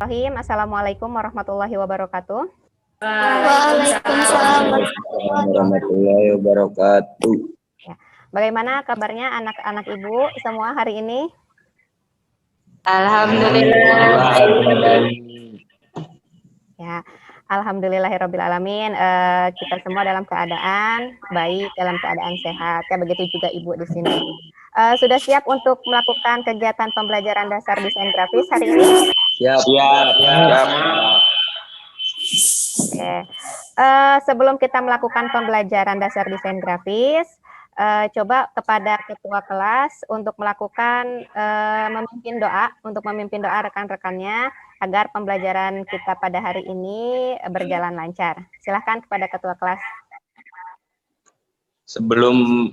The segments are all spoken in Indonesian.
Assalamualaikum warahmatullahi wabarakatuh. Waalaikumsalam warahmatullahi wabarakatuh. Ya. Bagaimana kabarnya anak-anak Ibu semua hari ini? Alhamdulillah. Ya, alhamdulillahirabbil alamin. Kita semua dalam keadaan baik, dalam keadaan sehat. Ya, begitu juga Ibu di sini. Sudah siap untuk melakukan kegiatan pembelajaran dasar desain grafis hari ini? Siap. Oke. Sebelum kita melakukan pembelajaran dasar desain grafis, coba kepada ketua kelas untuk melakukan memimpin doa rekan-rekannya agar pembelajaran kita pada hari ini berjalan lancar. Silahkan kepada ketua kelas. Sebelum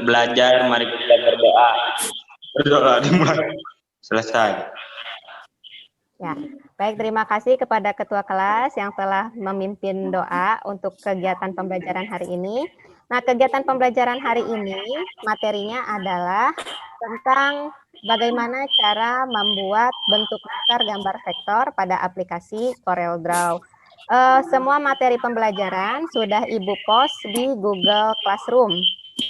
belajar, mari kita berdoa. Berdoa dimulai. Selesai. Ya, baik, terima kasih kepada ketua kelas yang telah memimpin doa untuk kegiatan pembelajaran hari ini. Nah, kegiatan pembelajaran hari ini materinya adalah tentang bagaimana cara membuat bentuk dasar gambar vektor pada aplikasi CorelDRAW. Semua materi pembelajaran sudah Ibu post di Google Classroom.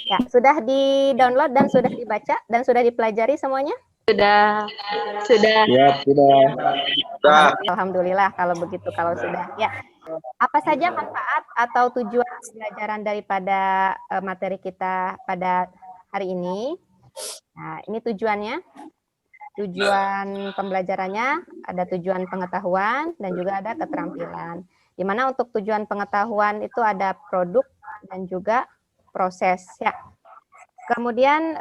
Ya, sudah di-download dan sudah dibaca dan sudah dipelajari semuanya? Sudah. Ya, sudah. Alhamdulillah kalau begitu, kalau sudah. Ya, apa saja manfaat atau tujuan pembelajaran daripada materi kita pada hari ini? Nah, ini tujuannya. Tujuan pembelajarannya ada tujuan pengetahuan dan juga ada keterampilan. Di mana untuk tujuan pengetahuan itu ada produk dan juga proses. Ya. Kemudian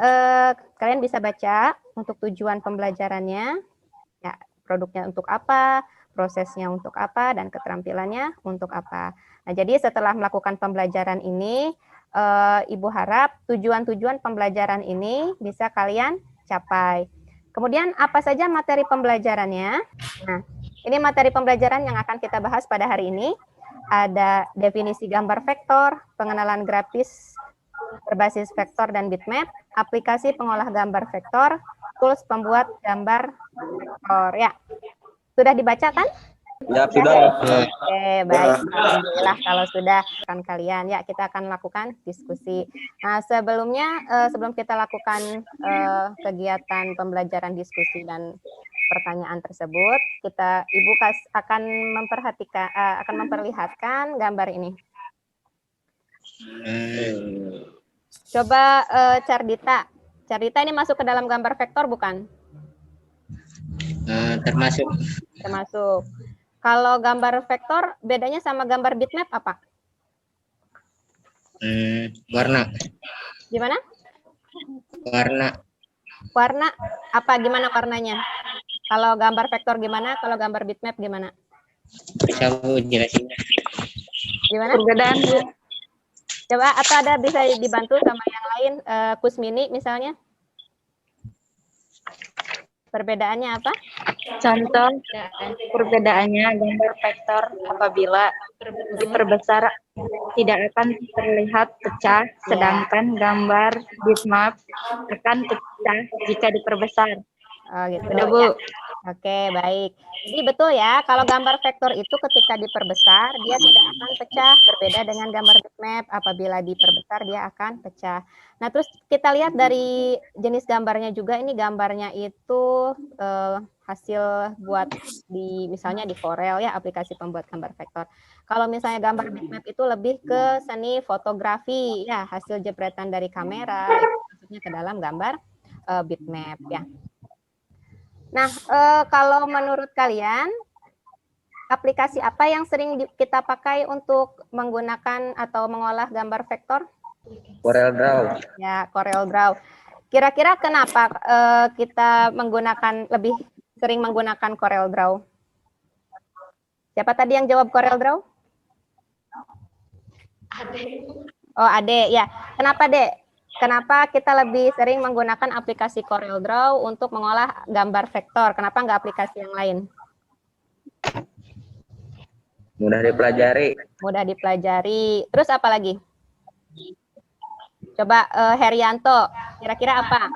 kalian bisa baca untuk tujuan pembelajarannya. Ya, produknya untuk apa, prosesnya untuk apa, dan keterampilannya untuk apa. Nah, jadi setelah melakukan pembelajaran ini, Ibu harap tujuan-tujuan pembelajaran ini bisa kalian capai. Kemudian apa saja materi pembelajarannya? Nah, ini materi pembelajaran yang akan kita bahas pada hari ini. Ada definisi gambar vektor, pengenalan grafis berbasis vektor dan bitmap, aplikasi pengolah gambar vektor, tools pembuat gambar vektor. Ya, sudah dibaca kan? Ya, sudah. Oke, baik. Alhamdulillah kalau sudah kan kalian. Ya, kita akan lakukan diskusi. Nah, sebelum kita lakukan kegiatan pembelajaran diskusi dan pertanyaan tersebut, Ibu akan memperlihatkan gambar ini. Coba Cardita ini masuk ke dalam gambar vektor bukan? Termasuk. Kalau gambar vektor bedanya sama gambar bitmap apa? Warna. Gimana? Warna. Apa? Gimana warnanya? Kalau gambar vektor gimana? Kalau gambar bitmap gimana? Bisa Bu jelasin. Gimana? Perbedaan Bu. Coba atau ada bisa dibantu sama yang lain, Kusmini misalnya? Perbedaannya apa? Contoh perbedaannya gambar vektor apabila diperbesar tidak akan terlihat pecah, sedangkan gambar bitmap akan pecah jika diperbesar. Oh gitu. Udah Bu. Ya. Oke, baik. Jadi betul ya, kalau gambar vektor itu ketika diperbesar, dia tidak akan pecah, berbeda dengan gambar bitmap, apabila diperbesar dia akan pecah. Nah, terus kita lihat dari jenis gambarnya juga, ini gambarnya itu hasil buat misalnya di Corel ya, aplikasi pembuat gambar vektor. Kalau misalnya gambar bitmap itu lebih ke seni fotografi, ya, hasil jepretan dari kamera, itu masuknya ke dalam gambar bitmap ya. Nah, kalau menurut kalian, aplikasi apa yang sering kita pakai untuk menggunakan atau mengolah gambar vektor? CorelDRAW. Ya, CorelDRAW. Kira-kira kenapa kita lebih sering menggunakan CorelDRAW? Siapa tadi yang jawab CorelDRAW? Ade. Oh, Ade, ya. Kenapa, Dek? Kenapa kita lebih sering menggunakan aplikasi CorelDRAW untuk mengolah gambar vektor? Kenapa nggak aplikasi yang lain? Mudah dipelajari. Terus apa lagi? Coba Herianto, kira-kira apa?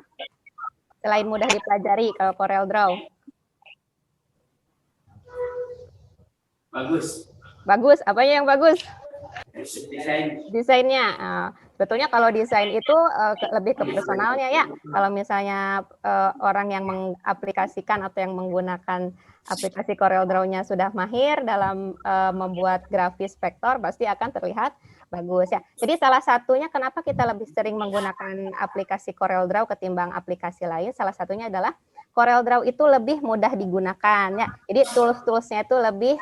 Selain mudah dipelajari kalau CorelDRAW. Bagus. Apanya yang bagus? Desainnya. Sebetulnya kalau desain itu lebih ke personalnya ya. Kalau misalnya orang yang mengaplikasikan atau yang menggunakan aplikasi CorelDRAW-nya sudah mahir dalam membuat grafis vektor, pasti akan terlihat bagus ya. Jadi salah satunya kenapa kita lebih sering menggunakan aplikasi CorelDRAW ketimbang aplikasi lain, salah satunya adalah CorelDRAW itu lebih mudah digunakan ya. Jadi tools-toolsnya itu lebih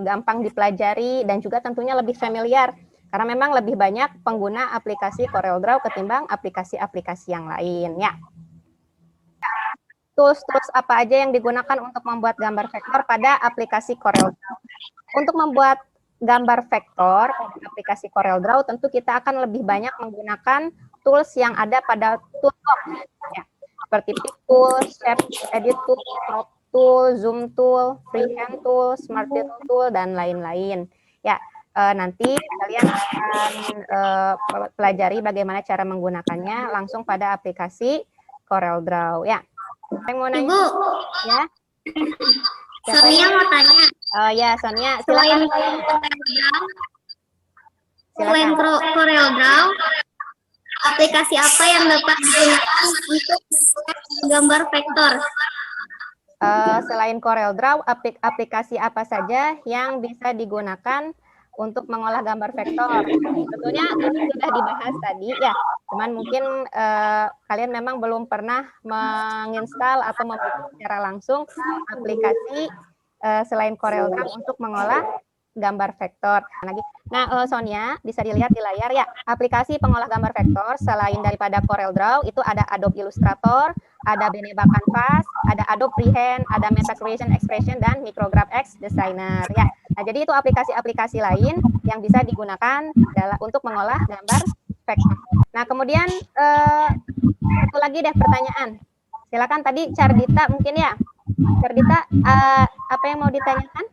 gampang dipelajari dan juga tentunya lebih familiar. Karena memang lebih banyak pengguna aplikasi CorelDRAW ketimbang aplikasi-aplikasi yang lain ya. Tools-tools apa aja yang digunakan untuk membuat gambar vektor pada aplikasi CorelDRAW? Untuk membuat gambar vektor pada aplikasi CorelDRAW tentu kita akan lebih banyak menggunakan tools yang ada pada toolbox ya. Seperti Pick Tool, Shape Edit Tool, Crop Tool, Zoom Tool, Freehand Tool, Smart Detail Tool, dan lain-lain ya. Nanti kalian akan pelajari bagaimana cara menggunakannya langsung pada aplikasi CorelDRAW ya. Yang mau nanya? Ibu, Ya. Sonia mau tanya. Oh ya, Sonia, Selain silakan. CorelDRAW, aplikasi apa yang dapat digunakan untuk gambar vektor? Selain CorelDRAW, aplikasi apa saja yang bisa digunakan untuk mengolah gambar vektor? Sebetulnya ini sudah dibahas tadi ya, cuman mungkin kalian memang belum pernah menginstal atau membuka secara langsung aplikasi selain CorelDRAW untuk mengolah gambar vektor. Nah, Sonia, bisa dilihat di layar ya, aplikasi pengolah gambar vektor selain daripada CorelDRAW itu ada Adobe Illustrator, ada Beneva Canvas, ada Adobe Freehand, ada Meta Creation Expression, dan Micrograph X Designer ya. Nah, jadi itu aplikasi-aplikasi lain yang bisa digunakan untuk mengolah gambar vektor. Nah, kemudian satu lagi deh pertanyaan. Silakan tadi Cardita mungkin ya. Cardita, apa yang mau ditanyakan?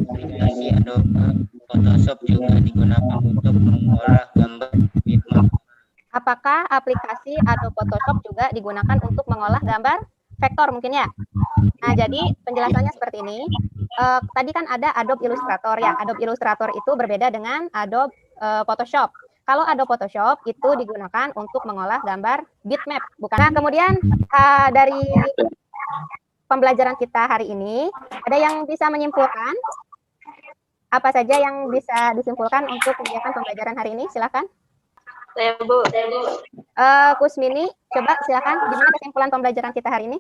Aplikasi Adobe Photoshop juga digunakan untuk mengolah gambar bitmap. Apakah aplikasi Adobe Photoshop juga digunakan untuk mengolah gambar vektor mungkin ya? Nah, jadi penjelasannya seperti ini. Tadi kan ada Adobe Illustrator ya. Adobe Illustrator itu berbeda dengan Adobe Photoshop. Kalau Adobe Photoshop itu digunakan untuk mengolah gambar bitmap, bukan? Nah, kemudian dari pembelajaran kita hari ini, ada yang bisa menyimpulkan? Apa saja yang bisa disimpulkan untuk kegiatan pembelajaran hari ini? Silakan. Saya Bu. Kusmini, coba silakan. Gimana kesimpulan pembelajaran kita hari ini?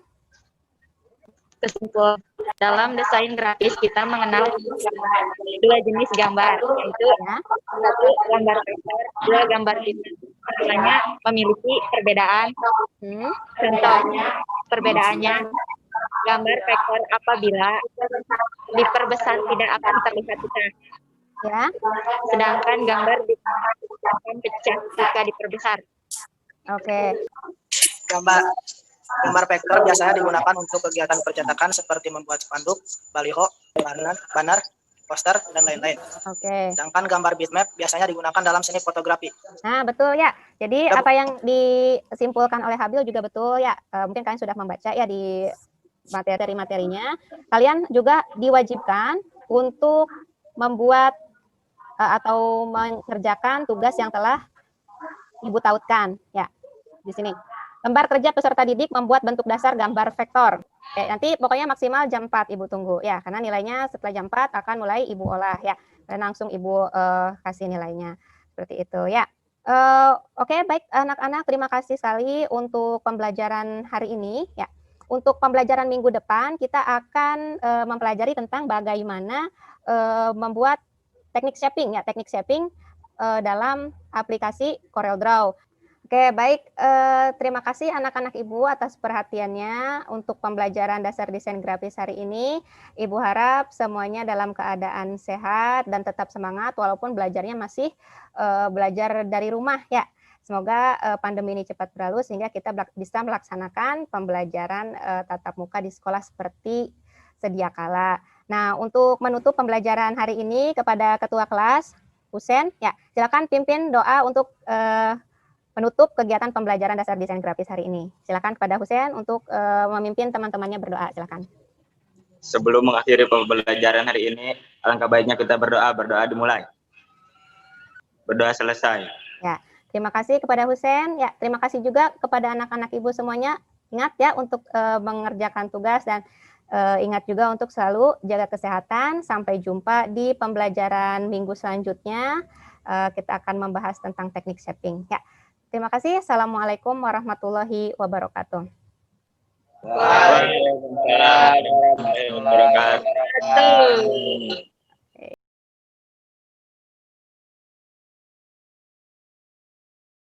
Kesimpulan dalam desain grafis kita mengenal dua jenis gambar, yaitu satu gambar vektor, dua gambar bitmap. Keduanya memiliki perbedaan. Contohnya perbedaannya, gambar vektor apabila diperbesar tidak akan terlihat pecah. Ya. Sedangkan gambar bitmap akan pecah jika diperbesar. Oke. Gambar vektor biasanya digunakan untuk kegiatan percetakan seperti membuat spanduk, baliho, banner, poster, dan lain-lain. Oke. Sedangkan gambar bitmap biasanya digunakan dalam seni fotografi. Nah, betul ya. Jadi apa yang disimpulkan oleh Habil juga betul ya. Mungkin kalian sudah membaca ya di materi-materinya. Kalian juga diwajibkan untuk membuat atau mengerjakan tugas yang telah Ibu tautkan ya di sini. Lembar kerja peserta didik membuat bentuk dasar gambar vektor. Nanti pokoknya maksimal jam 4 Ibu tunggu ya, karena nilainya setelah jam 4 akan mulai Ibu olah ya. Dan langsung Ibu kasih nilainya. Seperti itu ya. Oke, baik anak-anak, terima kasih sekali untuk pembelajaran hari ini ya. Untuk pembelajaran minggu depan kita akan mempelajari tentang bagaimana membuat teknik shaping ya, teknik shaping dalam aplikasi CorelDRAW. Oke, baik. Terima kasih anak-anak Ibu atas perhatiannya untuk pembelajaran dasar desain grafis hari ini. Ibu harap semuanya dalam keadaan sehat dan tetap semangat walaupun belajarnya masih belajar dari rumah ya. Semoga pandemi ini cepat berlalu sehingga kita bisa melaksanakan pembelajaran tatap muka di sekolah seperti sedia kala. Nah, untuk menutup pembelajaran hari ini kepada Ketua Kelas, Husen, ya silakan pimpin doa untuk menutup kegiatan pembelajaran dasar desain grafis hari ini. Silakan kepada Husen untuk memimpin teman-temannya berdoa. Silakan. sebelum mengakhiri pembelajaran hari ini, alangkah baiknya kita berdoa. Berdoa dimulai. Berdoa selesai. Ya, terima kasih kepada Husen. Ya, terima kasih juga kepada anak-anak ibu semuanya. Ingat ya untuk mengerjakan tugas dan ingat juga untuk selalu jaga kesehatan. Sampai jumpa di pembelajaran minggu selanjutnya. Kita akan membahas tentang teknik shaping. Ya, terima kasih. Assalamualaikum warahmatullahi wabarakatuh. Waalaikumsalam warahmatullahi wabarakatuh.